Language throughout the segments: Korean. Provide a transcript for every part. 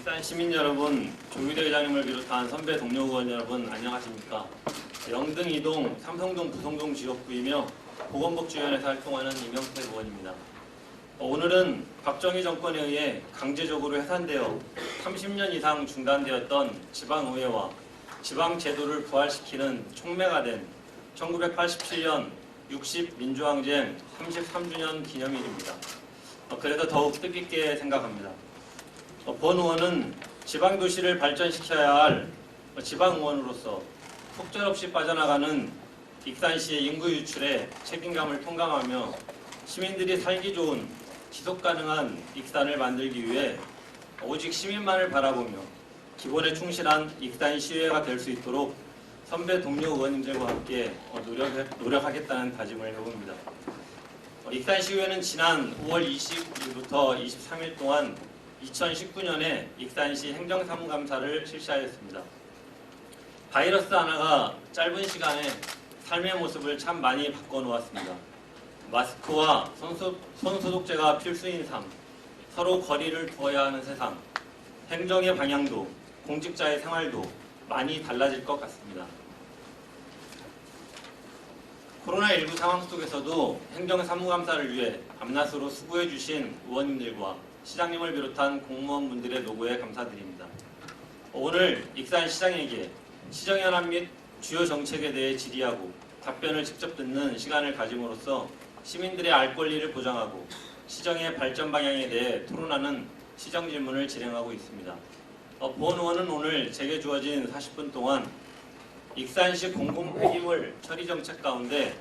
익산 시민 여러분, 조규대 회장님을 비롯한 선배 동료 의원 여러분 안녕하십니까? 영등 2동, 삼성동, 부성동 지역구이며 보건복지위원회에서 활동하는 이명태 의원입니다. 오늘은 박정희 정권에 의해 강제적으로 해산되어 30년 이상 중단되었던 지방의회와 지방제도를 부활시키는 촉매가 된 1987년 60 민주항쟁 33주년 기념일입니다. 그래서 더욱 뜻깊게 생각합니다. 본 의원은 지방도시를 발전시켜야 할 지방의원으로서 속절없이 빠져나가는 익산시의 인구 유출에 책임감을 통감하며 시민들이 살기 좋은 지속가능한 익산을 만들기 위해 오직 시민만을 바라보며 기본에 충실한 익산시의회가 될 수 있도록 선배 동료 의원님들과 함께 노력하겠다는 다짐을 해봅니다. 익산시의회는 지난 5월 20일부터 23일 동안 2019년에 익산시 행정사무감사를 실시하였습니다. 바이러스 하나가 짧은 시간에 삶의 모습을 참 많이 바꿔놓았습니다. 마스크와 손소독제가 필수인 삶, 서로 거리를 두어야 하는 세상, 행정의 방향도 공직자의 생활도 많이 달라질 것 같습니다. 코로나19 상황 속에서도 행정사무감사를 위해 밤낮으로 수고해 주신 의원님들과 시장님을 비롯한 공무원분들의 노고에 감사드립니다. 오늘 익산시장에게 시정현안 및 주요 정책에 대해 질의하고 답변을 직접 듣는 시간을 가짐으로써 시민들의 알 권리를 보장하고 시정의 발전 방향에 대해 토론하는 시정질문을 진행하고 있습니다. 본 의원은 오늘 제게 주어진 40분 동안 익산시 공공폐기물 처리 정책 가운데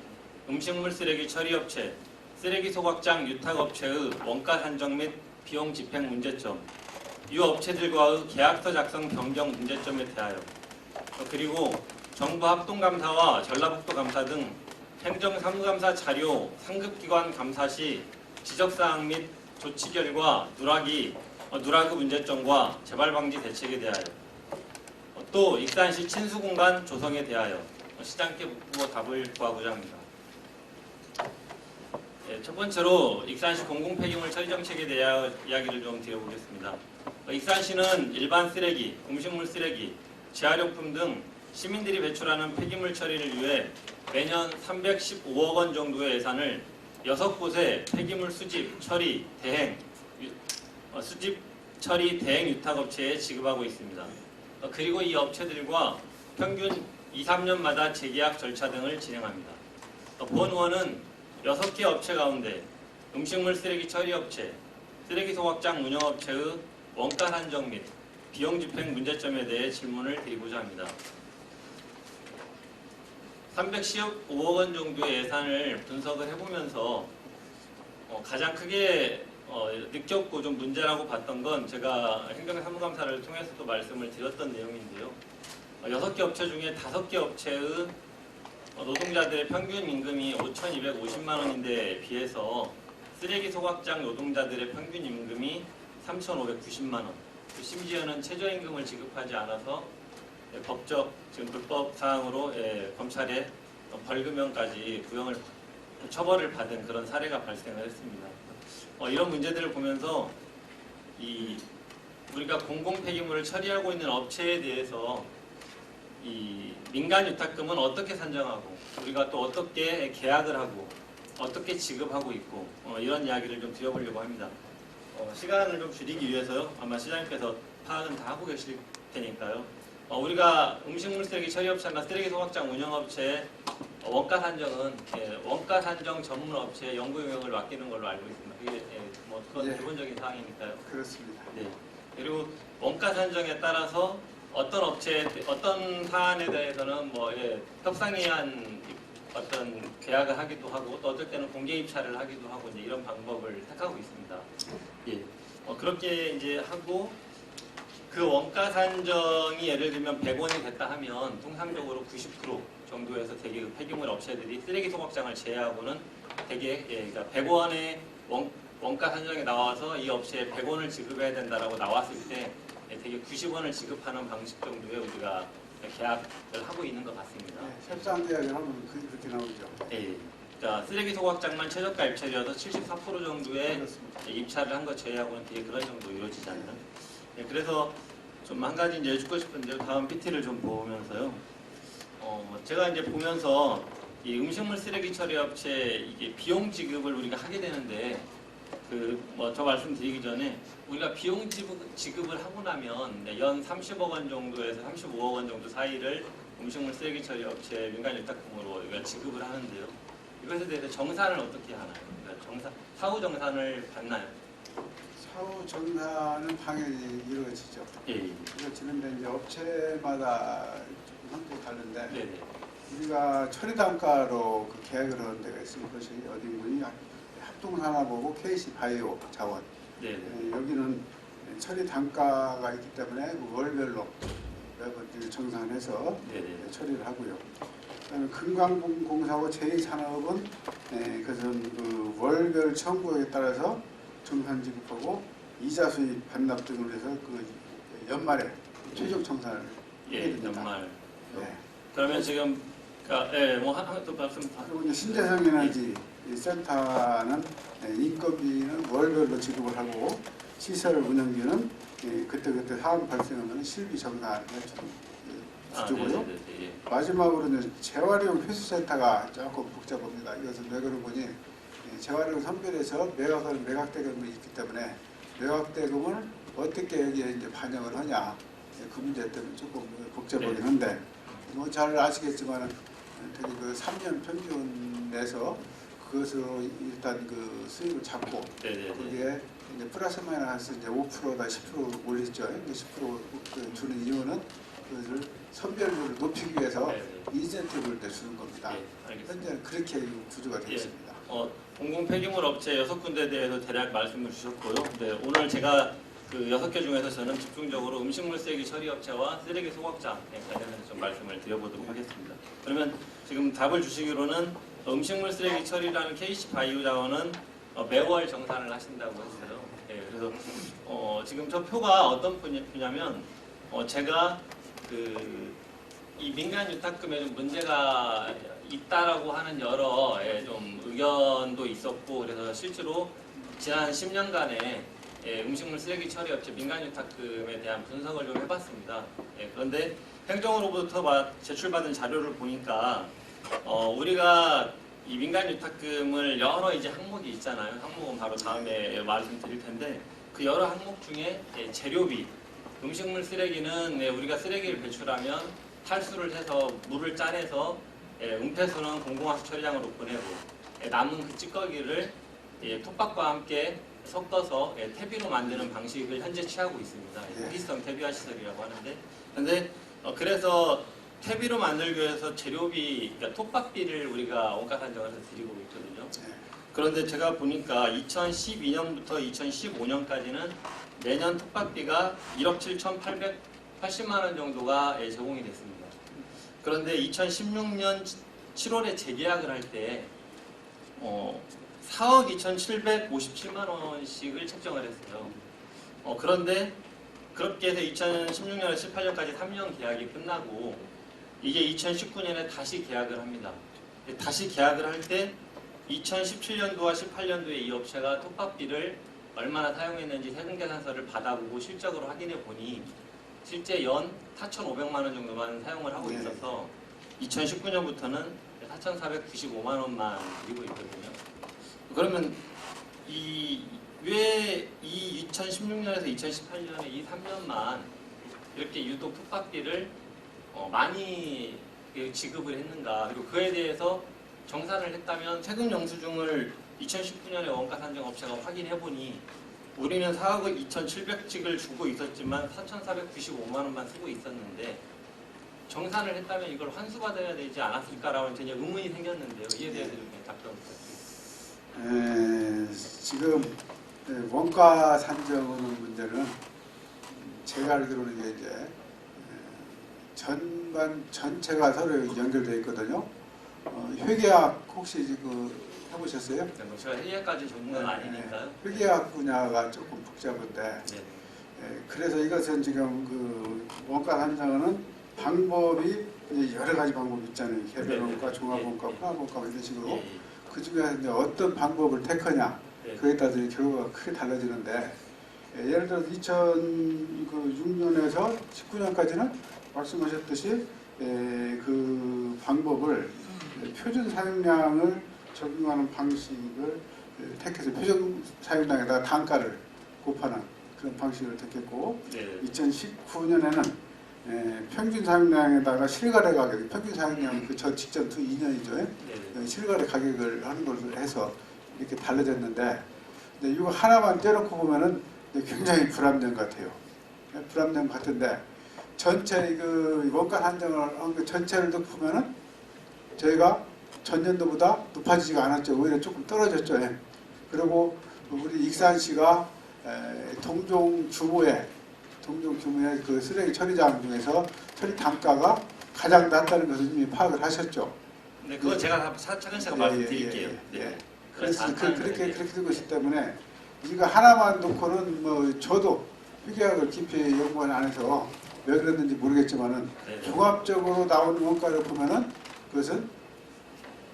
음식물 쓰레기 처리업체, 쓰레기 소각장 유탁업체의 원가 산정 및 비용 집행 문제점, 이 업체들과의 계약서 작성 변경 문제점에 대하여 그리고 정부 합동감사와 전라북도 감사 등 행정사무감사 자료 상급기관 감사 시 지적사항 및 조치 결과 누락의 문제점과 재발방지 대책에 대하여 또 익산시 친수공간 조성에 대하여 시장께 묻고 답을 구하고자 합니다. 첫 번째로 익산시 공공폐기물 처리 정책에 대하여 이야기를 좀 드려보겠습니다. 익산시는 일반 쓰레기, 음식물 쓰레기, 재활용품 등 시민들이 배출하는 폐기물 처리를 위해 매년 315억 원 정도의 예산을 6곳의 폐기물 수집, 처리, 대행 유탁업체에 지급하고 있습니다. 그리고 이 업체들과 평균 2, 3년마다 재계약 절차 등을 진행합니다. 본 의원은 6개 업체 가운데 음식물 쓰레기 처리업체, 쓰레기 소각장 운영업체의 원가 산정 및 비용 집행 문제점에 대해 질문을 드리고자 합니다. 315억 원 정도의 예산을 분석을 해보면서 가장 크게 느꼈고 좀 문제라고 봤던 건 제가 행정사무감사를 통해서도 말씀을 드렸던 내용인데요. 6개 업체 중에 5개 업체의 노동자들의 평균 임금이 5,250만 원인데 비해서 쓰레기 소각장 노동자들의 평균 임금이 3,590만 원. 심지어는 최저임금을 지급하지 않아서 법적 지금 불법 사항으로 검찰에 벌금형까지 처벌을 받은 그런 사례가 발생을 했습니다. 이런 문제들을 보면서 우리가 공공폐기물을 처리하고 있는 업체에 대해서 이 민간 유탁금은 어떻게 산정하고 우리가 또 어떻게 계약을 하고 어떻게 지급하고 있고 이런 이야기를 좀 드려보려고 합니다. 시간을 좀 줄이기 위해서요. 아마 시장님께서 파악은 다 하고 계실 테니까요. 우리가 음식물 쓰레기 처리업체나 쓰레기 소각장 운영업체의 원가 산정은 원가 산정 전문 업체에 연구 용역을 맡기는 걸로 알고 있습니다. 그게 그건 기본적인 사항이니까요. 그렇습니다. 네. 그리고 원가 산정에 따라서 어떤 사안에 대해서는 협상에 의한 어떤 계약을 하기도 하고 또 어떨 때는 공개 입찰을 하기도 하고 이제 이런 방법을 택하고 있습니다. 예. 그렇게 이제 하고 그 원가 산정이 예를 들면 100원이 됐다 하면 통상적으로 90% 정도에서 대개 그 폐기물 업체들이 쓰레기 소각장을 제외하고는 대개 그러니까 100원의 원가 산정에 나와서 이 업체에 100원을 지급해야 된다라고 나왔을 때 되게 90원을 지급하는 방식 정도의 우리가 계약을 하고 있는 것 같습니다. 네, 협상대학에 하면 그렇게 나오죠. 네. 그러니까 쓰레기 소각장만 최저가 입찰이어서 74% 정도의 그렇습니다. 입찰을 한 것 제외하고는 되게 그런 정도 이루어지지 않는. 그래서 좀 한 가지 이제 여쭙고 싶은데요. 다음 PT를 좀 보면서요. 제가 이제 보면서 이 음식물 쓰레기 처리 업체 이게 비용 지급을 우리가 하게 되는데 저 말씀드리기 전에 우리가 비용 지급을 하고 나면 연 30억 원 정도에서 35억 원 정도 사이를 음식물 쓰레기 처리 업체 민간 위탁금으로 우리가 지급을 하는데요. 이것에 대해서 정산을 어떻게 하나요? 그러니까 사후 정산을 받나요? 사후 정산은 당연히 이루어지죠. 예. 이루어지는데 이제 업체마다 조금 형태가 다른데 네네. 우리가 처리 단가로 그 계약을 하는 데가 있으면 그것이 어딘지 합동산업하고 KC 바이오 자원. 네네. 여기는 처리 단가가 있기 때문에 그 월별로 매번 정산해서 네네. 처리를 하고요. 그다음에 금강공사하고 제2산업은 그것은 그 월별 청구에 따라서 정산 지급하고 이자 수입 반납 등을 해서 그 연말에 최종 정산을 하게 됩니다. 연말. 네. 그러면 지금 또 말씀 그리고 이제 신재생에너지 센터는 인건비는 월별로 지급을 하고 시설 운영비는 그때그때 사업 발생하면 실비 정산을 해주고요. 마지막으로 이제 재활용 회수센터가 조금 복잡합니다. 이것은 왜 그런 거니? 재활용 선별에서 매각대금이 있기 때문에 매각대금을 어떻게 여기에 이제 반영을 하냐 그 문제 때문에 조금 복잡하긴 한데 뭐 잘 아시겠지만 되게 그 3년 평균 내서 그것으로 일단 그 수익을 잡고 그게 이제 플러스 마이너스 이제 5%다 10% 올리죠. 10% 주는 이유는 그것을 선별률을 높이기 위해서 인센티브를 내주는 겁니다. 현재 그렇게 구조가 되어 있습니다. 공공 폐기물 업체 6군데에 대해서 대략 말씀을 주셨고요. 오늘 제가 그 6개 중에서 저는 집중적으로 음식물 쓰레기 처리 업체와 쓰레기 소각장에 관련해서 좀 말씀을 드려보도록 하겠습니다. 그러면 지금 답을 주시기로는 음식물 쓰레기 처리라는 KC 바이오 자원은 매월 정산을 하신다고 했어요. 그래서 지금 저 표가 어떤 표냐면 제가 이 민간 유탁금에 좀 문제가 있다라고 하는 여러 좀 의견도 있었고 그래서 실제로 지난 10년간의 음식물 쓰레기 처리 업체 민간 유탁금에 대한 분석을 좀 해봤습니다. 그런데 행정으로부터 제출받은 자료를 보니까 우리가 이 민간 유탁금을 여러 이제 항목이 있잖아요. 항목은 바로 다음에 말씀드릴 텐데 그 여러 항목 중에 재료비, 음식물 쓰레기는 우리가 쓰레기를 배출하면 탈수를 해서 물을 짜내서 은폐수는 공공화수 처리장으로 보내고 남은 그 찌꺼기를 톱밥과 함께 섞어서 퇴비로 만드는 방식을 현재 취하고 있습니다. 포기성 퇴비화 시설이라고 하는데 근데 그래서 퇴비로 만들기 위해서 재료비, 그러니까 톱밥비를 우리가 원가 산정을 해서 드리고 있거든요. 그런데 제가 보니까 2012년부터 2015년까지는 매년 톱밥비가 1억 7,880만 원 정도가 제공이 됐습니다. 그런데 2016년 7월에 재계약을 할 때 4억 2,757만 원씩을 책정을 했어요. 그런데 그렇게 해서 2016년에서 18년까지 3년 계약이 끝나고 이제 2019년에 다시 계약을 합니다. 다시 계약을 할 때 2017년도와 18년도에 이 업체가 톱밥비를 얼마나 사용했는지 세금계산서를 받아보고 실적으로 확인해 보니 실제 연 4,500만 원 정도만 사용을 하고 있어서 2019년부터는 4,495만 원만 드리고 있거든요. 그러면 왜 이 2016년에서 2018년에 이 3년만 이렇게 유독 톱밥비를 많이 지급을 했는가? 그리고 그에 대해서 정산을 했다면 세금 영수증을 2019년에 원가 산정 업체가 확인해 보니 우리는 4억 2,700찍을 주고 있었지만 4,495만 원만 쓰고 있었는데 정산을 했다면 이걸 환수받아야 되지 않았을까라는 전혀 의문이 생겼는데요. 이에 대해서 좀 답변 부탁드립니다. 지금 원가 산정하는 문제는 제가 알기로는 이제 전체가 서로 연결되어 있거든요. 회계학 혹시 해보셨어요? 제가 회계까지 전문은 아니니까요. 회계학 분야가 조금 복잡한데 그래서 이것은 지금 그 원가 산정하는 방법이 이제 여러 가지 방법이 있잖아요. 개별 원가, 종합 원가, 통합 원가 이런 식으로 그 중에 이제 어떤 방법을 택하냐 그에 따라서 결과가 크게 달라지는데 예를 들어서 2006년에서 19년까지는 말씀하셨듯이 그 방법을 표준 사용량을 적용하는 방식을 택해서 표준 사용량에다가 단가를 곱하는 그런 방식을 택했고, 네. 2019년에는 평균 사용량에다가 실거래 가격, 평균 사용량 그 저 직전 2년이죠. 네. 실거래 가격을 하는 걸로 해서 이렇게 달라졌는데, 근데 이거 하나만 떼놓고 보면은 굉장히 불합리한 것 같아요. 불합리한 것 같은데, 전체 그 원가 산정을 한 거 전체를 보면은 저희가 전년도보다 높아지지가 않았죠. 오히려 조금 떨어졌죠. 그리고 우리 익산시가 동종 규모의 그 쓰레기 처리장 중에서 처리 단가가 가장 낮다는 것을 이미 파악을 하셨죠. 네, 그건 제가 차근차근 말씀드릴게요. 네. 그래서 그렇게 되고 있기 때문에 이거 하나만 놓고는 뭐 저도 회계학을 깊이 연구원 안에서 왜 그랬는지 모르겠지만은 네. 종합적으로 나온 원가를 보면은 그것은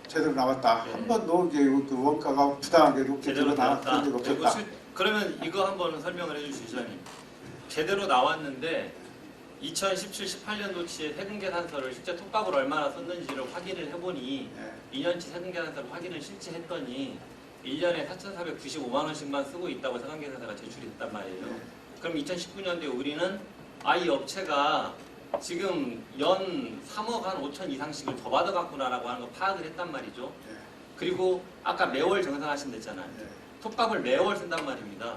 제대로 나왔다. 네. 한 번도 그 원가가 부당하게 높게 제대로 나왔다. 적이 그리고 없었다. 그러면 이거 한번 설명을 해주시죠, 시장님. 제대로 나왔는데 2017, 18년도치의 세금계산서를 실제 톱밥을 얼마나 썼는지를 확인을 해보니 네. 2년치 세금계산서를 확인을 실제 했더니 1년에 4,495만 원씩만 쓰고 있다고 세금계산서가 제출이 됐단 말이에요. 네. 그럼 2019년도에 우리는 이 업체가 지금 연 3억 한 5천 이상씩을 더 받아갔구나라고 하는 거 파악을 했단 말이죠. 네. 그리고 아까 매월 정산하신댔잖아요. 네. 톱밥을 매월 쓴단 말입니다.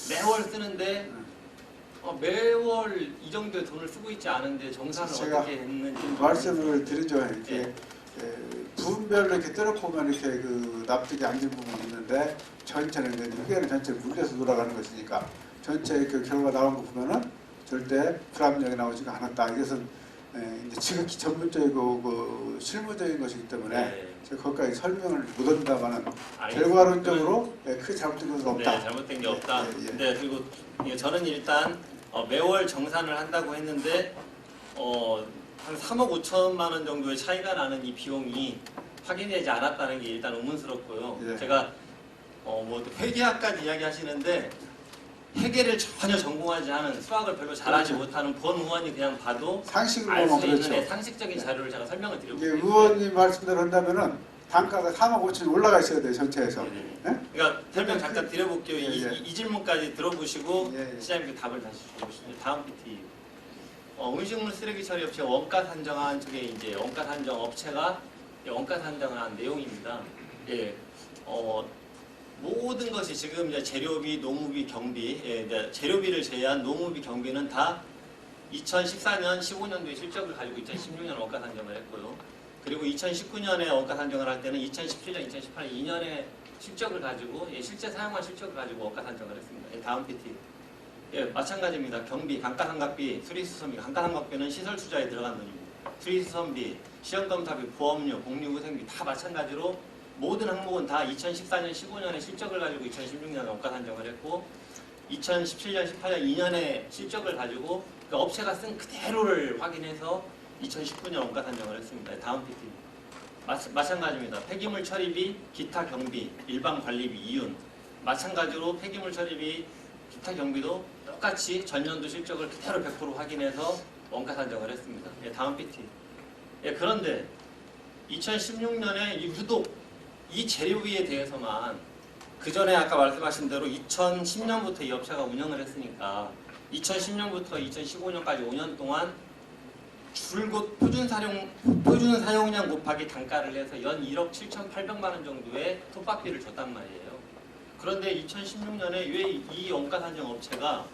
매월 쓰는데 네. 매월 이 정도의 돈을 쓰고 있지 않은데 정산을 제가 어떻게 했는지 말씀을 드리죠. 이렇게 네. 부분별로 이렇게 떨어보면 이렇게 그 납득이 안 되는 부분이 있는데 전체는 회계는 전체를 물려서 돌아가는 것이니까 전체 그 결과 나온 거 보면은 절대 불합리하게 나오지가 않았다. 이것은 이제 지극히 전문적이고 그 실무적인 것이기 때문에 네. 제가 거기까지 설명을 못 한다마는 알겠습니다. 결과론적으로 크게 잘못된 것은 없다. 네, 잘못된 게 없다. 예, 예. 네, 그리고 저는 일단 매월 정산을 한다고 했는데 한 3억 5천만 원 정도의 차이가 나는 이 비용이 확인되지 않았다는 게 일단 의문스럽고요. 예. 제가 뭐 회계학까지 이야기하시는데 회계를 전혀 전공하지 않은 수학을 별로 잘하지 그렇죠. 못하는 본 의원이 그냥 봐도 상식으로 알 보면 수 있는 그렇죠. 상식적인 자료를 제가 설명을 이게 드려볼게요. 의원님 말씀대로 한다면은 단가가 3억 5천이 올라가 있어야 돼요, 전체에서. 네네. 네? 그러니까 설명 잠깐 드려볼게요. 예, 예. 이 질문까지 들어보시고 예, 예. 시장님께 답을 다시 주시죠. 다음 PT. 음식물 쓰레기 처리 업체 원가 산정한 쪽에 이제 원가 산정 업체가 원가 산정한 내용입니다. 예, 모든 것이 지금 이제 재료비, 농무비, 경비, 이제 재료비를 제외한 농무비, 경비는 다 2014년, 15년도의 실적을 가지고 2016년 원가 산정을 했고요. 그리고 2019년에 원가 산정을 할 때는 2017년, 2018년 2년의 실적을 가지고 실제 사용한 실적을 가지고 원가 산정을 했습니다. 다음 PT. 마찬가지입니다. 경비, 감가상각비, 수리수선비, 감가상각비는 시설 투자에 들어간 돈입니다. 수리수선비, 시험검사비, 보험료, 복리후생비 다 마찬가지로 모든 항목은 다 2014년, 15년의 실적을 가지고 2016년 원가 산정을 했고 2017년, 18년 2년의 실적을 가지고 그 업체가 쓴 그대로를 확인해서 2019년 원가 산정을 했습니다. 다음 PT. 마찬가지입니다. 폐기물 처리비, 기타 경비, 일반 관리비, 이윤. 마찬가지로 폐기물 처리비, 기타 경비도 똑같이 전년도 실적을 그대로 100% 확인해서 원가 산정을 했습니다. 다음 PT. 그런데 2016년에 유독 이 재료비에 대해서만 그 전에 아까 말씀하신 대로 2010년부터 이 업체가 운영을 했으니까 2010년부터 2015년까지 5년 동안 줄곧 표준 사용량 곱하기 단가를 해서 연 1억 7,800만 원 정도의 톱밥비를 줬단 말이에요. 그런데 2016년에 왜 이 원가 산정 업체가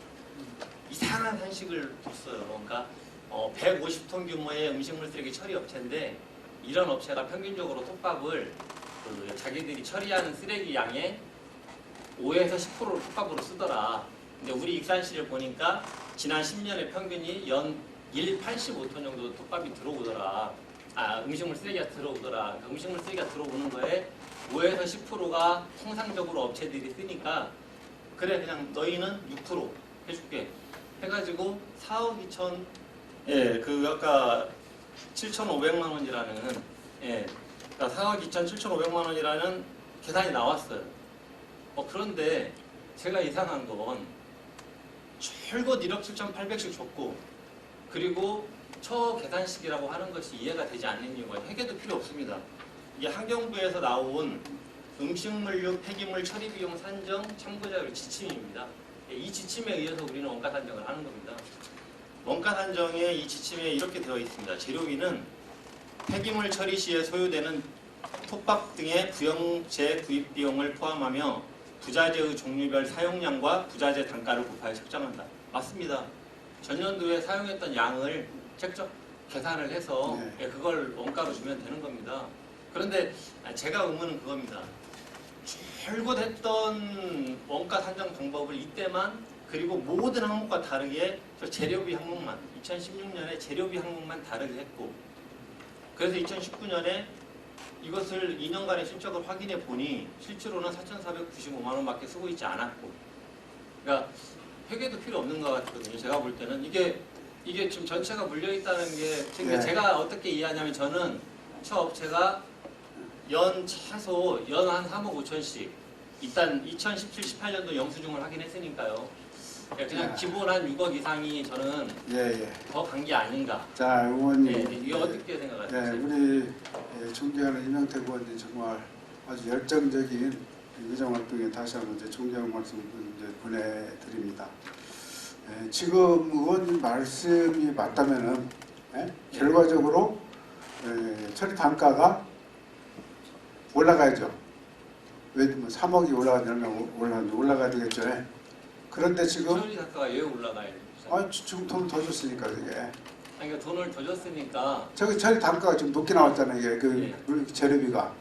이상한 산식을 뒀어요. 그러니까 150톤 규모의 음식물 쓰레기 처리 업체인데 이런 업체가 평균적으로 톱밥을 자기들이 처리하는 쓰레기 양의 5에서 10%를 톱밥으로 쓰더라. 근데 우리 익산시를 보니까 지난 10년의 평균이 연 185톤 정도 톱밥이 들어오더라. 음식물 쓰레기가 들어오더라. 그러니까 음식물 쓰레기가 들어오는 거에 5에서 10%가 통상적으로 업체들이 쓰니까 그래 그냥 너희는 6% 해줄게 해가지고 4억 2천 그 아까 7,500만 원이라는 그러니까 4억 2천 7,500만 원이라는 계산이 나왔어요. 그런데 제가 이상한 건 줄곧 1억 7,800씩 줬고 그리고 처계산식이라고 하는 것이 이해가 되지 않는 이유가 회계도 필요 없습니다. 이게 환경부에서 나온 음식물류 폐기물 처리 비용 산정 참고자료 지침입니다. 이 지침에 의해서 우리는 원가 산정을 하는 겁니다. 원가 산정에 이 지침에 이렇게 되어 있습니다. 재료비는 폐기물 처리 시에 소요되는 톱밥 등의 부영재 구입 비용을 포함하며 부자재의 종류별 사용량과 부자재 단가를 곱하여 책정한다. 맞습니다. 전년도에 사용했던 양을 계산을 해서 네. 그걸 원가로 주면 되는 겁니다. 그런데 제가 의문은 그겁니다. 줄곧 했던 원가 산정 방법을 이때만 그리고 모든 항목과 다르게 저 재료비 항목만 2016년에 재료비 항목만 다르게 했고 그래서 2019년에 이것을 2년간의 실적을 확인해 보니 실제로는 4,495만 원밖에 쓰고 있지 않았고 그러니까 회계도 필요 없는 것 같거든요. 제가 볼 때는 이게 지금 전체가 물려 있다는 게 네. 제가 어떻게 이해하냐면 저는 처 업체가 최소 연 한 3억 5천씩 일단 2017, 18년도 영수증을 확인했으니까요. 그냥 네. 기본 한 6억 이상이 저는 예. 더 간 게 아닌가. 자, 의원님. 네, 이게 어떻게 생각하세요? 우리 존경하는 이명택 의원님 정말 아주 열정적인 의정 활동에 다시 한번 이제 존경 말씀 이제 보내드립니다. 지금 의원님 말씀이 맞다면은 결과적으로 처리 단가가 올라가야죠. 왜 3억이 올라가면 올라가야 되겠죠. 그런데 지금 처리 단가가 왜 올라가요? 지금 돈을 더 줬으니까 그게. 그러니까 돈을 더 줬으니까 저기 처리 단가가 좀 높게 나왔잖아요. 이게 그 재료비가.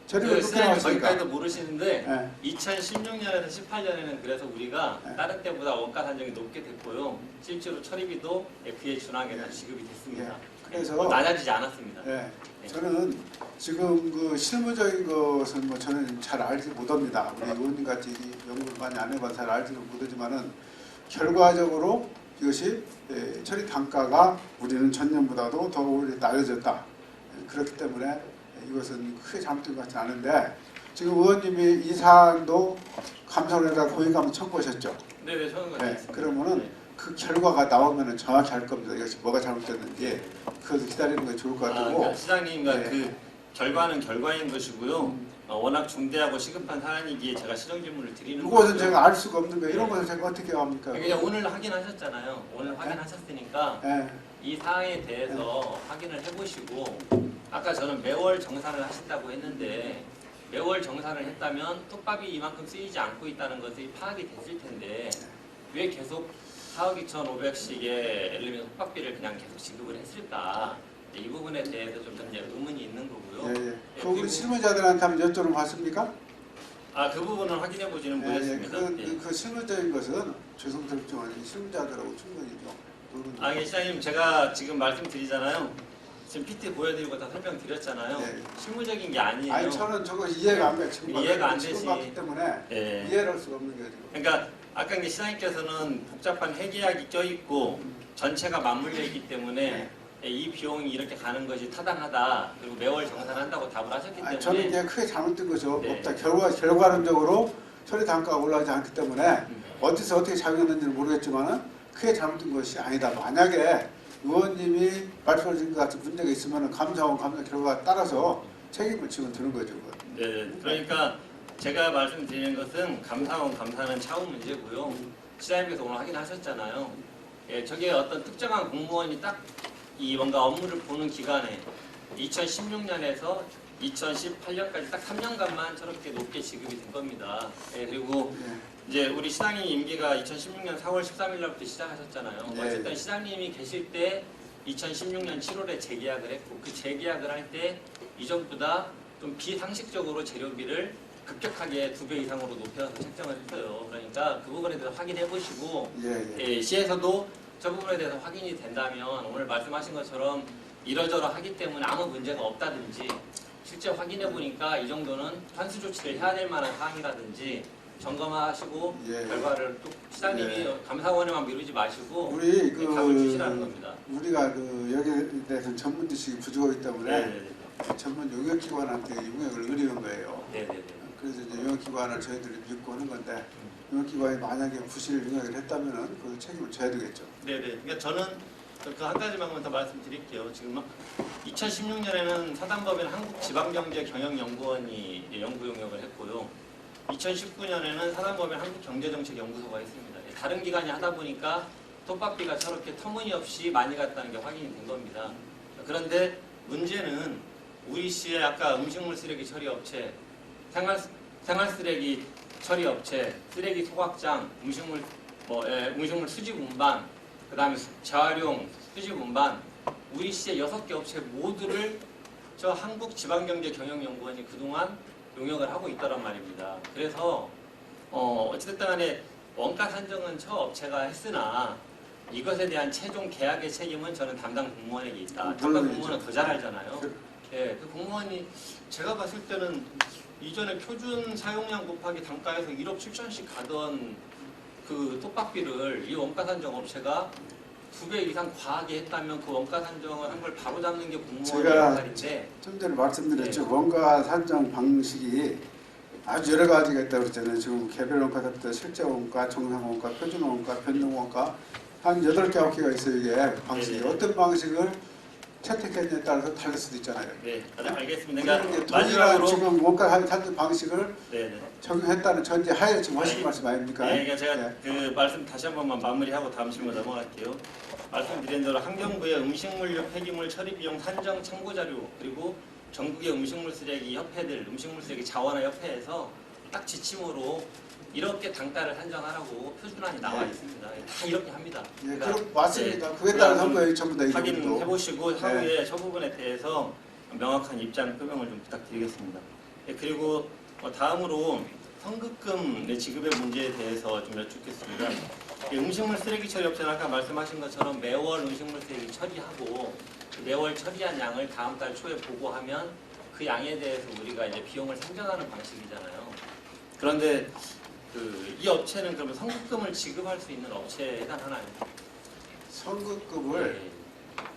재료비 높게 시장님 나왔으니까. 거기까지도 모르시는데 네. 2016년에서 18년에는 그래서 우리가 네. 다른 때보다 원가 산정이 높게 됐고요. 실제로 처리비도 그에 준하게 다 지급이 됐습니다. 그래서 낮아지지 않았습니다. 네. 저는 지금 그 실무적인 것은 뭐 저는 잘 알지 못합니다. 우리 의원님 같이 연구를 많이 안 해봐서 잘 알지는 못하지만은 결과적으로 이것이 처리 단가가 우리는 전년보다도 더 오히려 낮아졌다. 그렇기 때문에 이것은 크게 잘못된 것 같지 않은데 지금 의원님이 이 사안도 감사원에다 고위감을 청구하셨죠. 네네, 저는 그러면은 그 결과가 나오면은 정확히 알 겁니다. 이것이 뭐가 잘못됐는지 그것을 기다리는 게 좋을 것 같고. 그러니까 시장님과 그 결과는 결과인 것이고요. 워낙 중대하고 시급한 사안이기에 제가 시정 질문을 드리는 거고요. 이것은 제가 알 수가 없는 거예요. 이런 것을 제가 어떻게 합니까? 그냥 오늘 확인하셨잖아요. 오늘 확인하셨으니까 이 사항에 대해서 확인을 해보시고 아까 저는 매월 정산을 하신다고 했는데 매월 정산을 했다면 톱밥이 이만큼 쓰이지 않고 있다는 것이 파악이 됐을 텐데 왜 계속 4억 2,500씩의 예를 들면 톱밥비를 그냥 계속 지급을 했을까? 이 부분에 대해서 좀 이제 의문이 있는 거고요. 그 우리 실무자들한테 한번 여쭤는 봤습니까? 그 부분은 확인해 보지는 못했습니다. 그 실무적인 것은 죄송스럽지만 실무자들하고 충분히죠. 시장님 제가 지금 말씀드리잖아요. 지금 PT 보여드리고 다 설명드렸잖아요. 실무적인 게 아니에요. 아니 저는 저거 이해가 안 돼. 지금 이해가 안 되시. 지금 봤기 때문에 이해를 할 수가 없는 거예요. 지금. 그러니까 아까 이제 시장님께서는 복잡한 회계약이 껴있고 전체가 맞물려 있기 때문에 이 비용이 이렇게 가는 것이 타당하다. 그리고 매월 정산한다고 답을 하셨기 때문에 저는 이게 크게 잘못된 거죠. 없다. 결과론적으로 처리 단가가 올라가지 않기 때문에 어디서 어떻게 작용했는지는 모르겠지만은 크게 잘못된 것이 아니다. 만약에 의원님이 말씀하신 것 같은 문제가 있으면 감사 결과에 따라서 책임을 지면 되는 거죠. 네, 그러니까 제가 말씀드리는 것은 감사원 감사는 차후 문제고요. 시장님께서 오늘 확인하셨잖아요. 저게 어떤 특정한 공무원이 딱 이 뭔가 업무를 보는 기간에 2016년에서 2018년까지 딱 3년간만 저렇게 높게 지급이 된 겁니다. 그리고 이제 우리 시장님 임기가 2016년 4월 13일 날부터 시작하셨잖아요. 어쨌든 시장님이 계실 때 2016년 7월에 재계약을 했고 그 재계약을 할 때 이전보다 좀 비상식적으로 재료비를 급격하게 2배 이상으로 높여서 책정을 했어요. 그러니까 그 부분에 대해서 확인해 보시고 시에서도 저 부분에 대해서 확인이 된다면 오늘 말씀하신 것처럼 이러저러하기 때문에 아무 문제가 없다든지 실제 확인해 보니까 이 정도는 환수 조치를 해야 될 만한 사항이라든지 점검하시고 결과를 또 시장님이 감사원에만 미루지 마시고 우리 답을 주시라는 겁니다. 우리가 여기에 대해서는 전문 지식이 부족하기 때문에 전문 용역기관한테 용역을 의뢰한 거예요. 그래서 이제 용역기관을 저희들이 믿고 하는 건데 용역기관이 만약에 부실 용역을 했다면은 그 책임을 져야 되겠죠. 네네. 그러니까 저는 그 한 가지만 더 말씀드릴게요. 지금 2016년에는 사단법인 한국지방경제경영연구원이 연구 용역을 했고요. 2019년에는 사단법인 한국경제정책연구소가 있습니다. 다른 기관이 하다 보니까 톱밥비가 저렇게 터무니없이 많이 갔다는 게 확인이 된 겁니다. 그런데 문제는 우리 시의 아까 음식물 쓰레기 처리 업체, 생활 쓰레기 처리 업체, 쓰레기 소각장, 음식물 수집 운반, 그 다음에 재활용 수집 운반, 우리 시의 6개 업체 모두를 저 한국지방경제경영연구원이 그동안 용역을 하고 있다란 말입니다. 그래서 어찌됐든 간에 원가 산정은 저 업체가 했으나 이것에 대한 최종 계약의 책임은 저는 담당 공무원에게 있다. 담당 공무원은 더 잘 알잖아요. 예, 그 공무원이 제가 봤을 때는 이전에 표준 사용량 곱하기 단가에서 1억 7천씩 가던 그 톱밥비를 이 원가 산정 업체가 2배 이상 과하게 했다면 그 원가 산정을 한 걸 바로 잡는 게 공무원의 역할인데 좀 전에 말씀드렸죠. 네. 원가 산정 방식이 아주 여러 가지가 있다고 그랬잖아요. 지금 개별 원가부터 실제 원가, 정상 원가, 표준 원가, 변동 원가 한 8개, 9개가 있어요. 이게 방식이. 네네. 어떤 방식을 채택했냐에 따라서 다를 수도 있잖아요. 네, 알겠습니다. 그러니까 그러니까 동일한 마지막으로 지금 원가 산정 방식을 네네. 적용했다는 전제 하에 지금 하신 네. 말씀 아닙니까? 네, 그러니까 제가 네. 그 말씀 다시 한 번만 마무리하고 다음 질문 넘어갈게요. 말씀드린 대로 환경부의 음식물류 폐기물 처리 비용 산정 참고 자료 그리고 전국의 음식물 쓰레기 협회들, 음식물 쓰레기 자원화 협회에서 딱 지침으로 이렇게 단가를 산정하라고 표준안이 나와 있습니다. 다 이렇게 합니다. 예, 그러니까 맞습니다. 네, 그에 따라서 한 거예요, 전부 다 이것도. 확인해 보시고 하루에 저 부분에 대해서 명확한 입장 표명을 좀 부탁드리겠습니다. 예, 그리고 다음으로 성급금 지급의 문제에 대해서 좀 여쭙겠습니다. 음식물 쓰레기 처리 업체는 아까 말씀하신 것처럼 매월 음식물 쓰레기 처리하고 그 매월 처리한 양을 다음 달 초에 보고하면 그 양에 대해서 우리가 이제 비용을 상정하는 방식이잖아요. 그런데 이 업체는 그러면 성급금을 지급할 수 있는 업체에 해당하나요? 선급금을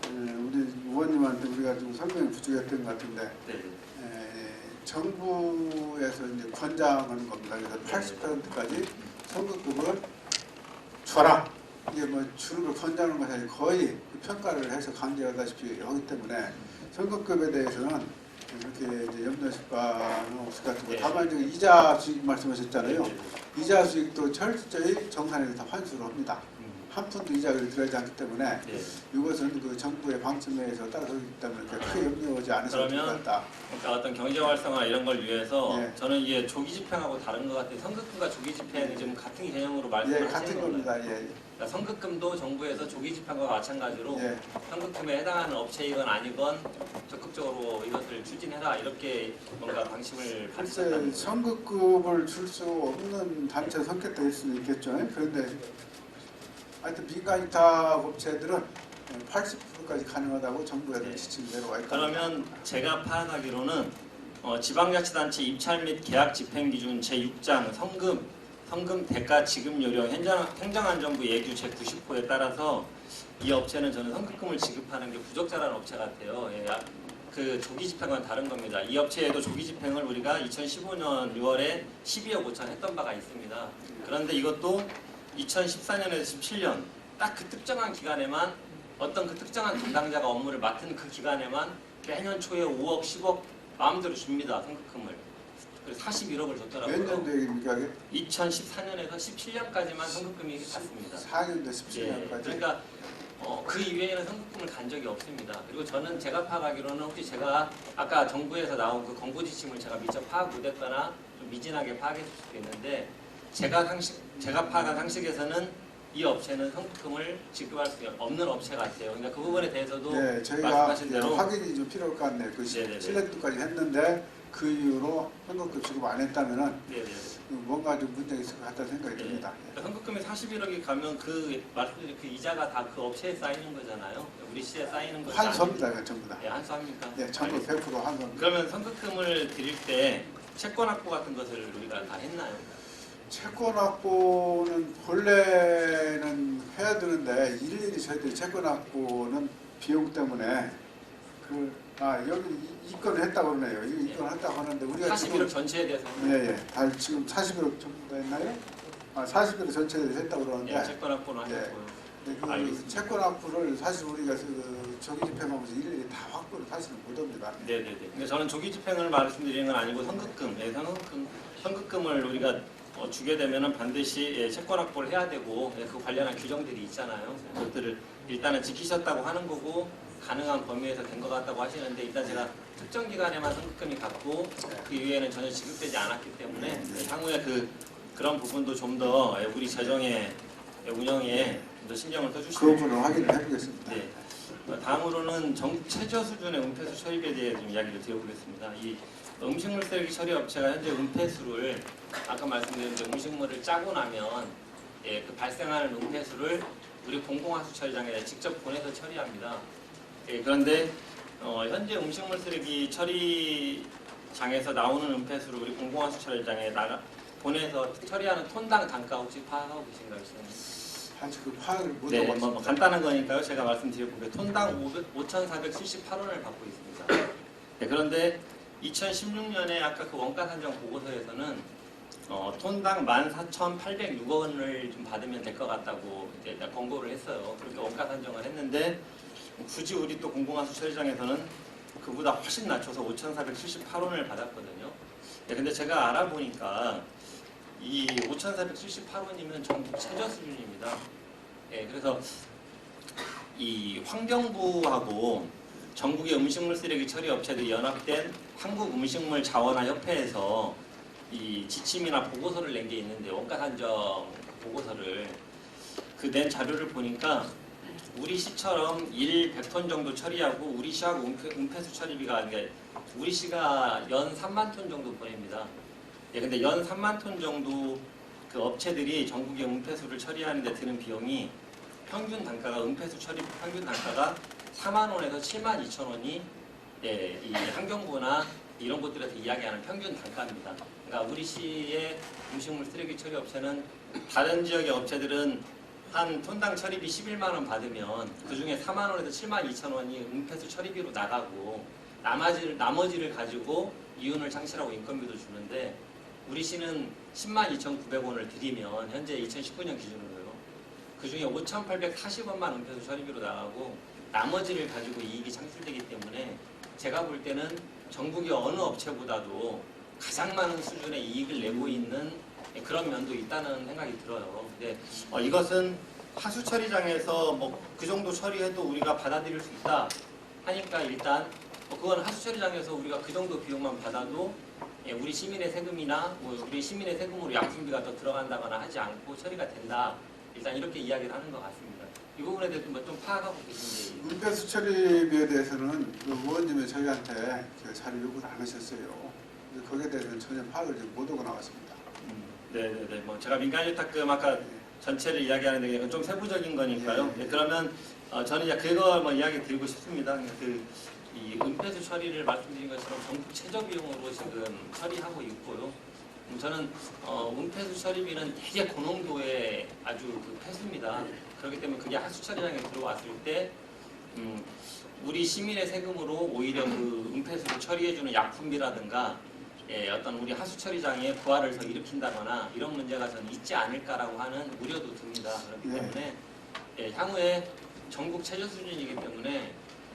네. 우리 의원님한테 우리가 좀 설명이 부족했던 것 같은데 네. 정부에서 이제 권장하는 겁니다. 그래서 80%까지 선급금을 줘라. 이게 뭐 주는 걸 권장하는 것이 아니라 거의 그 평가를 해서 강제하다시피 하기 때문에 선급금에 대해서는 이렇게 이제 염려하실 바는 없을 것 같고 네. 다만 이제 이자 수익 말씀하셨잖아요. 네. 이자 수익도 철저히 정산해서 다 환수를 합니다. 한 푼도 이자를 들어가지 않기 때문에 네. 이것은 그 정부의 방침에서 따라서기 때문에 크게 염려하지 않으셔도 될 것 그러면 같다. 그러니까 어떤 경제 활성화 이런 걸 위해서 예. 저는 이게 조기 집행하고 다른 것 같아요. 성급금과 조기 집행이 지금 같은 개념으로 예, 말씀을 같은 하시는 건가요? 겁니다. 예, 그러니까 성급금도 정부에서 조기 집행과 마찬가지로 예. 성급금에 해당하는 업체이건 아니건 적극적으로 이것을 추진해라 이렇게 뭔가 방침을 글쎄 발표했다는 거예요. 선급금을 줄 수 없는 단체 성격될 수도 있겠죠. 그런데 하여튼 민간 위탁 업체들은 80%까지 가능하다고 정부에서 네. 지침이 내려와 있다. 그러면 제가 파악하기로는 지방자치단체 입찰 및 계약 집행 기준 제6장 성금 대가 지급 요령 행정안전부 예규 제90호에 따라서 이 업체는 저는 성급금을 지급하는 게 부적절한 업체 같아요. 예, 그 조기 집행과는 다른 겁니다. 이 업체에도 조기 집행을 우리가 2015년 6월에 12억 5천 했던 바가 있습니다. 그런데 이것도 2014년에서 17년 딱 그 특정한 기간에만 어떤 그 특정한 담당자가 업무를 맡은 그 기간에만 매년 초에 5억, 10억 마음대로 줍니다. 성급금을. 그래서 41억을 몇 줬더라고요. 년도 얘기입니까? 2014년에서 17년까지만 성급금이 갔습니다. 4년도 예, 17년까지. 그러니까 그 이외에는 성급금을 간 적이 없습니다. 그리고 저는 제가 파악하기로는 혹시 제가 아까 정부에서 나온 그 권고 지침을 제가 미처 파악 못했거나 좀 미진하게 파악했을 수도 있는데 제가 파악한 상식에서는 이 업체는 성급금을 지급할 수 없는 업체 같아요. 그러니까 그 부분에 대해서도 네, 저희가 말씀하신 대로 확인이 좀 필요할 것 같네요. 그 네네네. 7년도까지 했는데 그 이후로 현금급 지급 안 했다면은 네네. 뭔가 좀 문제가 있을 것 같다는 생각이 듭니다. 그러니까 성급금이 41억이 가면 그 말씀드린 그 이자가 다 그 업체에 쌓이는 거잖아요. 우리 시에 쌓이는 것이 환수합니다, 이거 전부 다. 예, 환수합니까? 네, 전부 알겠습니다. 100% 환수합니다. 그러면 성급금을 드릴 때 채권 확보 같은 것을 우리가 다 했나요? 채권 확보는 본래는 해야 되는데 일일이 저희들이 채권 확보는 비용 때문에 그걸 여기 입건을 했다고 그러네요. 이거 입건을 했다고 하는데 우리가 41억 전체에 대해서 예. 지금 41억 정도 했나요? 41억 전체에 대해서 했다고 그러는데 예, 채권 확보는 예. 하셨고요. 그 알겠습니다. 채권 확보를 사실 우리가 그 조기 집행하면서 일일이 다 확보를 사실은 못합니다. 네네네. 근데 저는 조기 집행을 말씀드리는 건 아니고 현금금, 현금금을 우리가 주게 되면은 반드시 채권 확보를 해야 되고 그 관련한 규정들이 있잖아요. 그것들을 일단은 지키셨다고 하는 거고 가능한 범위에서 된 것 같다고 하시는데 일단 제가 특정 기간에만 현금금이 갔고 그 이후에는 전혀 지급되지 않았기 때문에 향후에 그런 부분도 좀 더 우리 재정의 운영에 좀 더 신경을 그 써주시면 부분을 확인을 해보겠습니다. 네. 다음으로는 전국 최저 수준의 은폐수 처리비에 대해 좀 이야기를 드려보겠습니다. 이 음식물 쓰레기 처리 업체가 현재 은폐수를 아까 말씀드린 대로 음식물을 짜고 나면 그 발생하는 은폐수를 우리 공공하수 처리장에 직접 보내서 처리합니다. 그런데 현재 음식물 쓰레기 처리장에서 나오는 은폐수를 우리 공공하수 처리장에 보내서 처리하는 톤당 단가 혹시 파악하고 계신가요, 시장님? 아직 그 파악을 못 네, 하고 있습니다. 간단한 거니까요. 제가 말씀드려볼게요. 톤당 5,478원을 받고 있습니다. 네, 그런데 2016년에 아까 그 원가 산정 보고서에서는 톤당 14,806원을 좀 받으면 될 것 같다고 이제 권고를 했어요. 그렇게 원가 산정을 했는데 굳이 우리 또 공공하수 처리장에서는 그보다 훨씬 낮춰서 5,478원을 받았거든요. 네, 근데 제가 알아보니까 이 5,478원이면 전국 최저 수준입니다. 예, 그래서 이 환경부하고 전국의 음식물 쓰레기 처리 업체들이 연합된 한국음식물자원화협회에서 이 지침이나 보고서를 낸 게 있는데 원가 산정 보고서를 낸 자료를 보니까 우리 시처럼 100톤 정도 처리하고 우리 시하고 은폐수 처리비가 그러니까 우리 시가 연 3만 톤 정도 보냅니다. 예, 근데 연 3만 톤 정도 그 업체들이 전국의 은폐수를 처리하는 데 드는 비용이 평균 단가가 은폐수 처리 평균 단가가 4만 원에서 7만 2천 원이 예, 이 환경부나 이런 곳들에서 이야기하는 평균 단가입니다. 그러니까 우리 시의 음식물 쓰레기 처리 업체는 다른 지역의 업체들은 한 톤당 처리비 11만 원 받으면 그 중에 4만 원에서 7만 2천 원이 은폐수 처리비로 나가고 나머지를 가지고 이윤을 창출하고 인건비도 주는데 우리 시는 10만 2,900원을 드리면 현재 2019년 기준으로요. 그 중에 5,840원만 은폐수 처리비로 나가고 나머지를 가지고 이익이 창출되기 때문에 제가 볼 때는 전국의 어느 업체보다도 가장 많은 수준의 이익을 내고 있는 그런 면도 있다는 생각이 들어요. 근데 이것은 하수 처리장에서 그 정도 처리해도 우리가 받아들일 수 있다 하니까 일단 그건 하수 처리장에서 우리가 그 정도 비용만 받아도 우리 시민의 세금이나 우리 시민의 세금으로 약품비가 더 들어간다거나 하지 않고 처리가 된다. 일단 이렇게 이야기를 하는 것 같습니다. 이 부분에 대해서 좀 파악하고 계신지. 은폐수 처리비에 대해서는 그 의원님이 저희한테 자료 요구를 안 하셨어요. 거기에 대해서는 전혀 파악을 못 하고 나왔습니다. 네네네. 제가 민간위탁금 아까 전체를 이야기하는데 그냥 좀 세부적인 거니까요. 네, 그러면 저는 이제 그걸 이야기 드리고 싶습니다. 이 은폐수 처리를 말씀드린 것처럼 전국 최저 비용으로 지금 처리하고 있고요. 저는 은폐수 처리비는 되게 고농도의 아주 폐수입니다. 그렇기 때문에 그게 하수 처리장에 들어왔을 때 우리 시민의 세금으로 오히려 그 은폐수를 처리해주는 약품비라든가 어떤 우리 하수 처리장에 부하를 더 일으킨다거나 이런 문제가 저는 있지 않을까라고 하는 우려도 듭니다. 그렇기 때문에 향후에 전국 최저 수준이기 때문에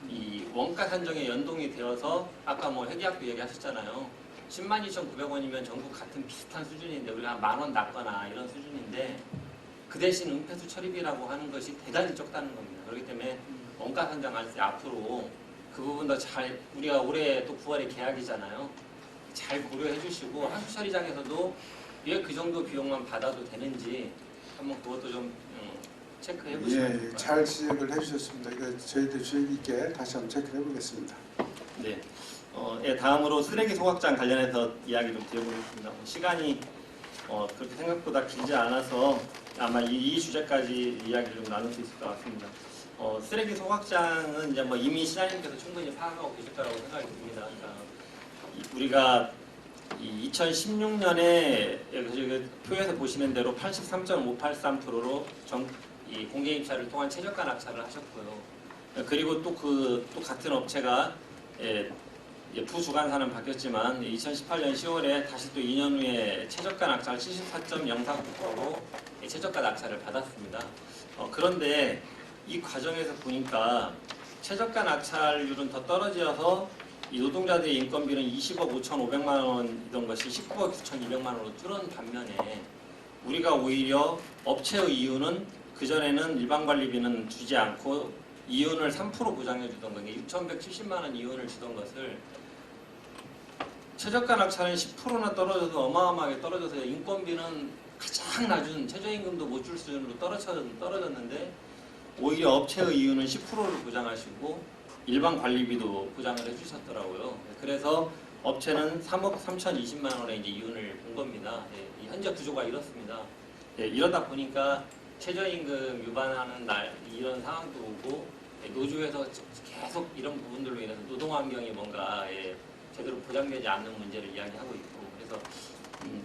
이 원가 산정에 연동이 되어서 아까 회계학도 얘기하셨잖아요. 102,900원이면 전국 같은 비슷한 수준인데 우리가 한 10,000원 낮거나 이런 수준인데 그 대신 은폐수 처리비라고 하는 것이 대단히 적다는 겁니다. 그렇기 때문에 원가 산정할 때 앞으로 그 부분도 잘 우리가 올해 또 9월에 계약이잖아요. 잘 고려해 주시고 하수 처리장에서도 왜 그 정도 비용만 받아도 되는지 한번 그것도 좀 체크해 보시면 될 것 같아요. 잘 지적을 해주셨습니다. 이거 저희들 주의 깊게 다시 한번 체크해 보겠습니다. 네. 다음으로 쓰레기 소각장 관련해서 이야기 좀 드려보겠습니다. 시간이 그렇게 생각보다 길지 않아서 아마 이 주제까지 이야기를 좀 나눌 수 있을 것 같습니다. 쓰레기 소각장은 이제 이미 시장님께서 충분히 파악하고 계실 거라고 생각이 듭니다. 그러니까 우리가 2016년에 표에서 보시는 대로 83.583%로 이 공개 입찰을 통한 최저가 낙찰을 하셨고요. 그리고 또 같은 업체가 부주간사는 바뀌었지만 2018년 10월에 다시 또 2년 후에 최저가 낙찰 74.04%로 최저가 낙찰을 받았습니다. 그런데 이 과정에서 보니까 최저가 낙찰률은 더 떨어져서 이 노동자들의 인건비는 20억 5,500만 원이던 것이 19억 9,200만 원으로 줄은 반면에 우리가 오히려 업체의 이윤은 그전에는 일반관리비는 주지 않고 이윤을 3% 보장해 주던 건 6,170만 원 이윤을 주던 것을 최저가 낙찰은 10%나 떨어져서 어마어마하게 떨어져서 인건비는 가장 낮은 최저임금도 못 줄 수준으로 떨어졌는데 오히려 업체의 이윤은 10%를 보장하시고 일반 관리비도 보장을 해주셨더라고요. 그래서 업체는 3억 3,020만 원의 이제 이윤을 본 겁니다. 이 현재 구조가 이렇습니다. 이러다 보니까 최저임금 위반하는 이런 상황도 오고 노조에서 계속 이런 부분들로 인해서 노동환경이 뭔가 제대로 보장되지 않는 문제를 이야기하고 있고 그래서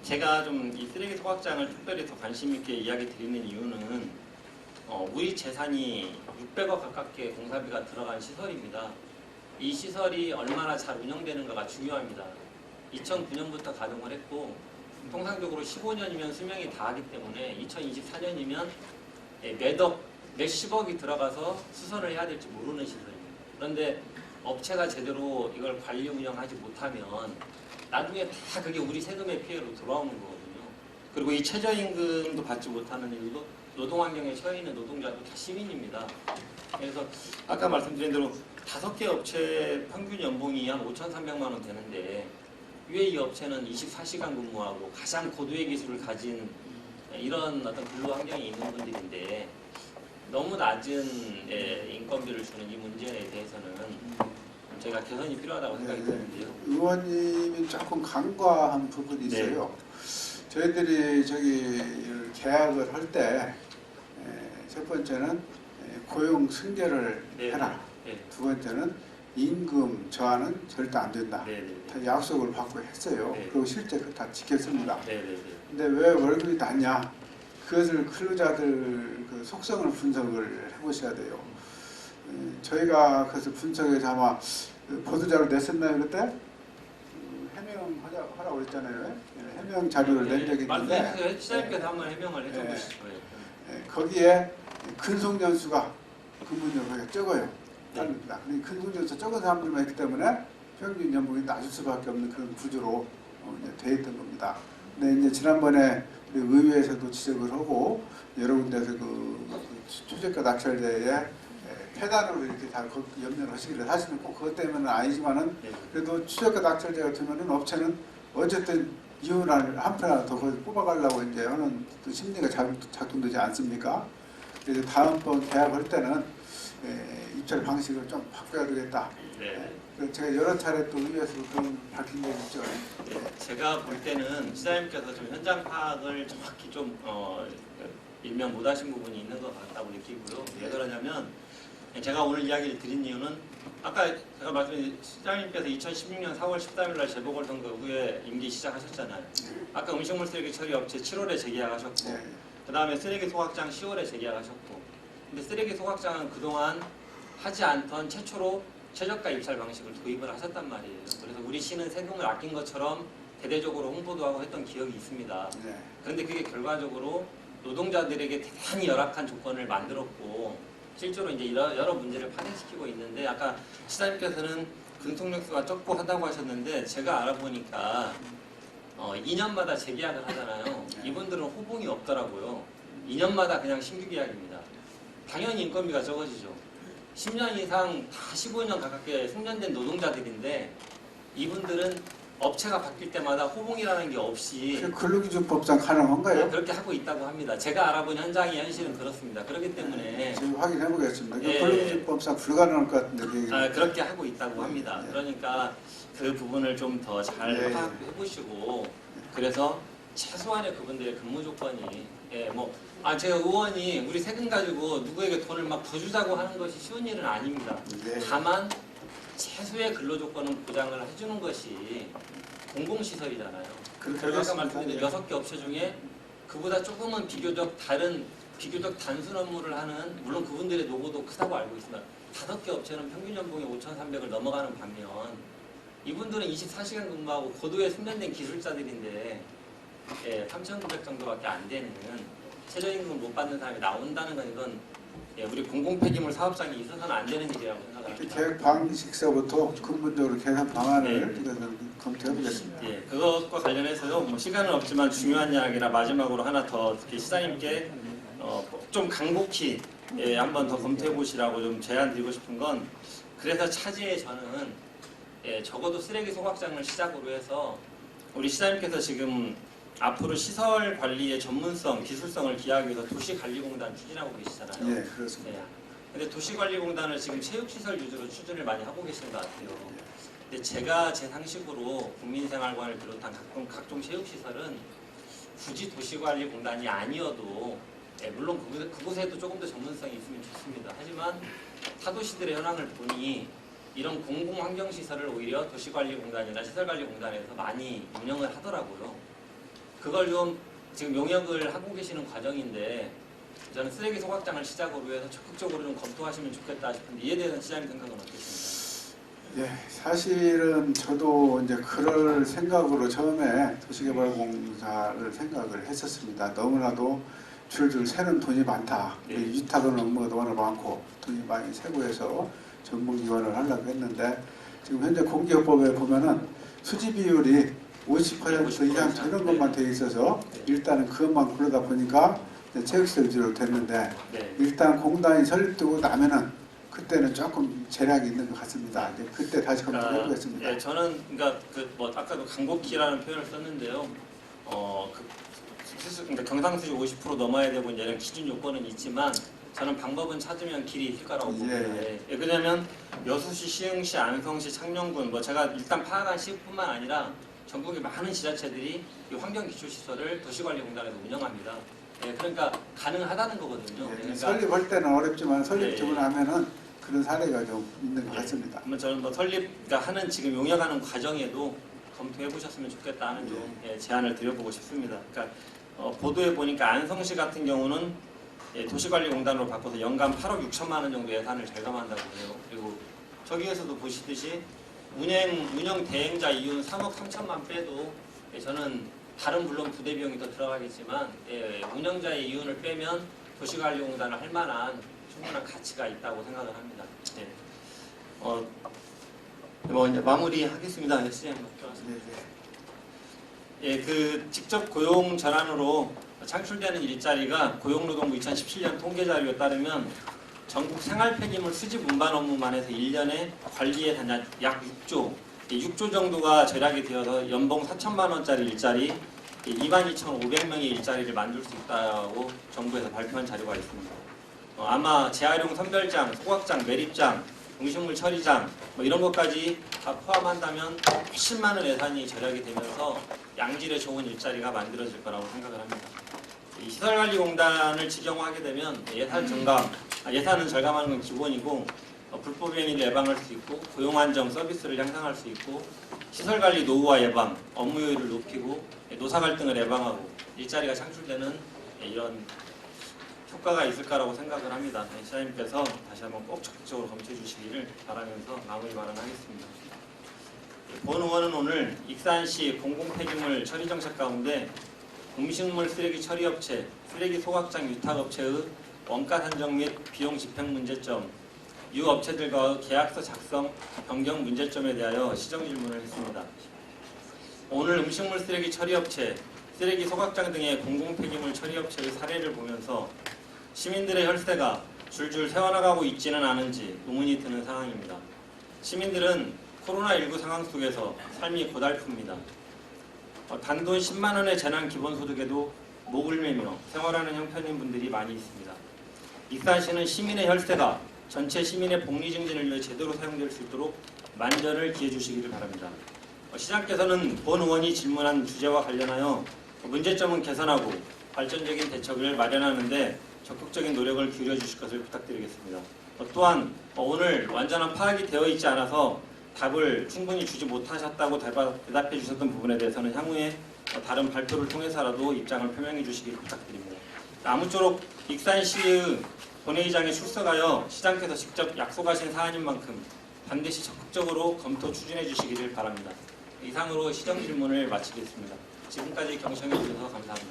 제가 좀 이 쓰레기 소각장을 특별히 더 관심 있게 이야기 드리는 이유는 우리 재산이 600억 가깝게 공사비가 들어간 시설입니다. 이 시설이 얼마나 잘 운영되는가가 중요합니다. 2009년부터 가동을 했고 통상적으로 15년이면 수명이 다하기 때문에 2024년이면 몇십억이 들어가서 수선을 해야 될지 모르는 시설입니다. 그런데 업체가 제대로 이걸 관리 운영하지 못하면 나중에 다 그게 우리 세금의 피해로 돌아오는 거거든요. 그리고 이 최저임금도 받지 못하는 이유도 노동환경에 처해 있는 노동자도 다 시민입니다. 그래서 아까 말씀드린 대로 5개 업체 평균 연봉이 한 5,300만 원 되는데 왜 이 업체는 24시간 근무하고 가장 고도의 기술을 가진 이런 어떤 근로 환경이 있는 분들인데 너무 낮은 인건비를 주는 이 문제에 대해서는 저희가 개선이 필요하다고 생각이 드는데요. 의원님이 조금 간과한 부분이 있어요. 저희들이 계약을 할 때 첫 번째는 고용 승계를 해라. 두 번째는 임금 저하는 절대 안 된다. 다 약속을 받고 했어요. 그리고 실제 그거 다 지켰습니다. 근데 왜 월급이 낮냐? 그것을 근로자들 그 속성을 분석을 해보셔야 돼요. 저희가 그래서 분석해서 아마 보도자료 냈었나요 그때? 해명하라고 그랬잖아요. 해명 자료를 낸 적이 있는데 시장님께서 한번 해명을 해줘 보시죠. 거기에 근속연수가 근무연수가 거기가 적어요. 다릅니다. 근속연수 적은 사람들만 있기 때문에 평균 연봉이 낮을 수밖에 없는 그런 구조로 돼 있던 겁니다. 근데 이제 지난번에 우리 의회에서도 지적을 하고 여러 군데서 그 최저가 낙찰제에 폐단으로 이렇게 다 염려를 하시기를 사실은 꼭 그것 때문은 아니지만은 그래도 최저가 낙찰제 같으면은 업체는 어쨌든 이윤을 한 푼이라도 더 뽑아가려고 이제 하는 또 심리가 작동되지 않습니까? 그래서 다음번 계약할 때는 입찰 방식을 좀 바꿔야 되겠다. 제가 여러 차례 또 의회에서 그런 밝힌 적이 있죠. 제가 볼 때는 시장님께서 좀 현장 파악을 정확히 좀 일명 못하신 부분이 있는 것 같다고 느끼고요. 왜 그러냐면 제가 오늘 이야기를 드린 이유는 아까 제가 말씀드린 시장님께서 2016년 4월 13일 날 재보궐선거 후에 임기 시작하셨잖아요. 아까 음식물 쓰레기 처리 업체 7월에 재계약하셨고 그 다음에 쓰레기 소각장 10월에 재계약하셨고 근데 쓰레기 소각장은 그동안 하지 않던 최초로 최저가 입찰 방식을 도입을 하셨단 말이에요. 그래서 우리 시는 세금을 아낀 것처럼 대대적으로 홍보도 하고 했던 기억이 있습니다. 그런데 그게 결과적으로 노동자들에게 대단히 열악한 조건을 만들었고 실제로 이제 여러 문제를 파생시키고 있는데 아까 시장님께서는 근속연수가 적고 하다고 하셨는데 제가 알아보니까 2년마다 재계약을 하잖아요. 이분들은 호봉이 없더라고요. 2년마다 그냥 신규 계약입니다. 당연히 인건비가 적어지죠. 10년 이상 다 15년 가깝게 숙련된 노동자들인데 이분들은 업체가 바뀔 때마다 호봉이라는 게 없이 근로기준법상 가능한가요? 그렇게 하고 있다고 합니다. 제가 알아본 현장의 현실은 그렇습니다. 그렇기 때문에 지금 확인해 보겠습니다. 근로기준법상 불가능할 것 같은데 그렇게 하고 있다고 합니다. 그러니까 그 부분을 좀 더 잘 파악해 보시고 그래서 최소한의 그분들의 근무 조건이 제가 의원이 우리 세금 가지고 누구에게 돈을 막 더 주자고 하는 것이 쉬운 일은 아닙니다. 다만 최소의 근로 조건은 보장을 해주는 것이 공공시설이잖아요. 아까 말씀드린 6개 업체 중에 그보다 조금은 비교적 단순 업무를 하는 물론 그분들의 노고도 크다고 알고 있습니다. 5개 업체는 평균 연봉이 5,300을 넘어가는 반면 이분들은 24시간 근무하고 고도의 숙련된 기술자들인데 3,900 정도밖에 안 되는 최저임금을 못 받는 사람이 나온다는 건 이건 우리 공공폐기물 사업장에 있어서는 안 되는 일이라고 생각합니다. 계획 방식서부터 근본적으로 개선 방안을 이것을 검토해 보겠습니다. 예, 그것과 관련해서요. 뭐 시간은 없지만 중요한 이야기라 마지막으로 하나 더 시장님께 좀 강곡히 한번 더 검토해 보시라고 좀 제안드리고 싶은 건 그래서 차제에 저는 적어도 쓰레기 소각장을 시작으로 해서 우리 시장님께서 지금 앞으로 시설 관리의 전문성, 기술성을 기하기 위해서 도시관리공단 추진하고 계시잖아요. 예, 그렇습니다. 근데 도시관리공단을 지금 체육시설 위주로 추진을 많이 하고 계시는 것 같아요. 근데 제가 제 상식으로 국민생활관을 비롯한 각종 체육시설은 굳이 도시관리공단이 아니어도 물론 그곳에도 조금 더 전문성이 있으면 좋습니다. 하지만 타도시들의 현황을 보니 이런 공공환경시설을 오히려 도시관리공단이나 시설관리공단에서 많이 운영을 하더라고요. 그걸 좀 지금 용역을 하고 계시는 과정인데 저는 쓰레기 소각장을 시작으로 해서 적극적으로 좀 검토하시면 좋겠다 싶은데 이에 대해서 시장님 생각은 어떠십니까? 예, 사실은 저도 이제 그럴 생각으로 처음에 도시개발공사를 생각을 했었습니다. 너무나도 줄줄 새는 돈이 많다. 네. 위탁은 업무가 너무나 많고 돈이 많이 새고 해서 전문기관을 하려고 했는데 지금 현재 공기업법에 보면은 수지 비율이 50% 이상 되는 것만 돼 있어서 일단은 그것만 그러다 보니까 체육시설 위주로 됐는데 일단 공단이 설립되고 나면은 그때는 조금 재량이 있는 것 같습니다. 이제 그때 다시 검토해 보겠습니다. 예, 저는 그러니까 아까도 강곡히라는 표현을 썼는데요. 그러니까 경상수지 50% 넘어야 되고 이런 기준 요건은 있지만 저는 방법은 찾으면 길이 있을 거라고 봅니다. 왜냐하면 여수시, 시흥시, 안성시, 창녕군 제가 일단 파악한 시뿐만 아니라 전국의 많은 지자체들이 이 환경기초시설을 도시관리공단에서 운영합니다. 그러니까 가능하다는 거거든요. 그러니까 설립할 때는 어렵지만 설립되고 나면은 그런 사례가 좀 있는 것 같습니다. 그러면 저는 설립하는 지금 용역하는 과정에도 검토해 보셨으면 좋겠다 하는 좀 제안을 드려보고 싶습니다. 그러니까 보도에 보니까 안성시 같은 경우는 도시관리공단으로 바꿔서 연간 8억 6천만 원 정도 예산을 절감한다고 해요. 그리고 저기에서도 보시듯이 운영 대행자 이윤 3억 3천만 빼도 저는 다른 물론 부대 비용이 더 들어가겠지만 운영자의 이윤을 빼면 도시관리공단을 할 만한 충분한 가치가 있다고 생각을 합니다. 이제 마무리하겠습니다. 시장님. 직접 고용 전환으로 창출되는 일자리가 고용노동부 2017년 통계 자료에 따르면 전국 생활폐기물 수집 운반 업무만 해서 1년에 관리에 단 약 6조 정도가 절약이 되어서 연봉 4천만 원짜리 일자리 22,500명의 일자리를 만들 수 있다고 정부에서 발표한 자료가 있습니다. 아마 재활용 선별장, 소각장, 매립장, 음식물 처리장 이런 것까지 다 포함한다면 훨씬 많은 예산이 절약이 되면서 양질의 좋은 일자리가 만들어질 거라고 생각을 합니다. 이 시설관리공단을 직영화하게 되면 예산은 절감하는 건 기본이고 불법 행위를 예방할 수 있고 고용 안정 서비스를 향상할 수 있고 시설관리 노후화 예방, 업무 효율을 높이고 노사 갈등을 예방하고 일자리가 창출되는 이런 효과가 있을 거라고 생각을 합니다. 시장님께서 다시 한번 꼭 적극적으로 검토해 주시기를 바라면서 마무리 발언하겠습니다. 본 의원은 오늘 익산시 공공폐기물 처리 정책 가운데 음식물 쓰레기 처리업체, 쓰레기 소각장 위탁업체의 원가 산정 및 비용 집행 문제점, 유 업체들과 계약서 작성, 변경 문제점에 대하여 시정 질문을 했습니다. 오늘 음식물 쓰레기 처리업체, 쓰레기 소각장 등의 공공폐기물 처리업체의 사례를 보면서 시민들의 혈세가 줄줄 새어나가고 있지는 않은지 의문이 드는 상황입니다. 시민들은 코로나19 상황 속에서 삶이 고달픕니다. 단돈 10만 원의 재난 기본소득에도 목을 매며 생활하는 형편인 분들이 많이 있습니다. 익산시는 시민의 혈세가 전체 시민의 복리 증진을 위해 제대로 사용될 수 있도록 만전을 기해 주시기를 바랍니다. 시장께서는 본 의원이 질문한 주제와 관련하여 문제점은 개선하고 발전적인 대책을 마련하는데 적극적인 노력을 기울여 주실 것을 부탁드리겠습니다. 또한 오늘 완전한 파악이 되어 있지 않아서 답을 충분히 주지 못하셨다고 대답해 주셨던 부분에 대해서는 향후에 다른 발표를 통해서라도 입장을 표명해 주시길 부탁드립니다. 아무쪼록 익산시의 본회의장에 출석하여 시장께서 직접 약속하신 사안인 만큼 반드시 적극적으로 검토 추진해 주시기를 바랍니다. 이상으로 시정 질문을 마치겠습니다. 지금까지 경청해 주셔서 감사합니다.